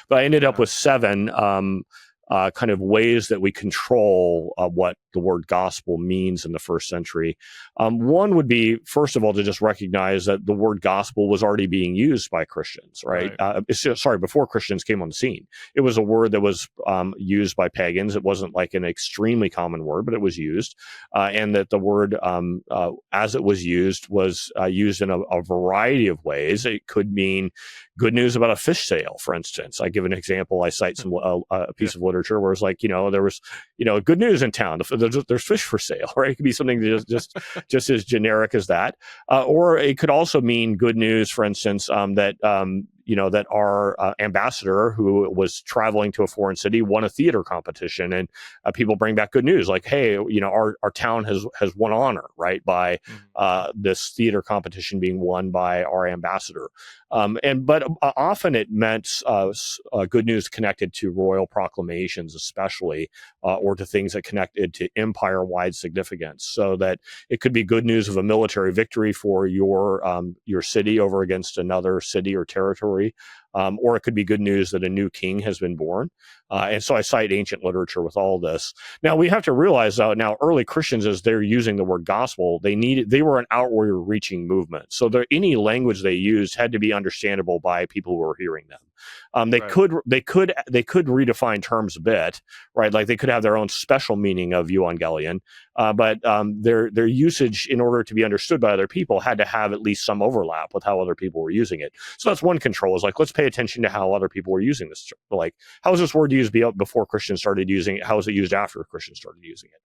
But I ended up with seven kind of ways that we control what the word gospel means in the first century. One would be, first of all, to just recognize that the word gospel was already being used by Christians, right? Before Christians came on the scene. It was a word that was used by pagans. It wasn't like an extremely common word, but it was used. And that the word, as it was used in a variety of ways. It could mean good news about a fish sale, for instance. I give an example. I cite a piece of literature where it's like, there was, good news in town. There's fish for sale, right? It could be something just as generic as that. Or it could also mean good news, for instance, that our ambassador who was traveling to a foreign city won a theater competition, and people bring back good news like, hey, our town has won honor, right, by this theater competition being won by our ambassador. But often it meant good news connected to royal proclamations, especially, or to things that connected to empire-wide significance. So that it could be good news of a military victory for your city over against another city or territory. Or it could be good news that a new king has been born. And so I cite ancient literature with all this. Now, we have to realize, though, now early Christians, as they're using the word gospel, they were an outward-reaching movement. So any language they used had to be understandable by people who were hearing them. They could redefine terms a bit, right? Like they could have their own special meaning of euangelion, but their usage, in order to be understood by other people, had to have at least some overlap with how other people were using it. So that's one control, is like, let's pay attention to how other people were using this. Like, how is this word used before Christians started using it? How is it used after Christians started using it?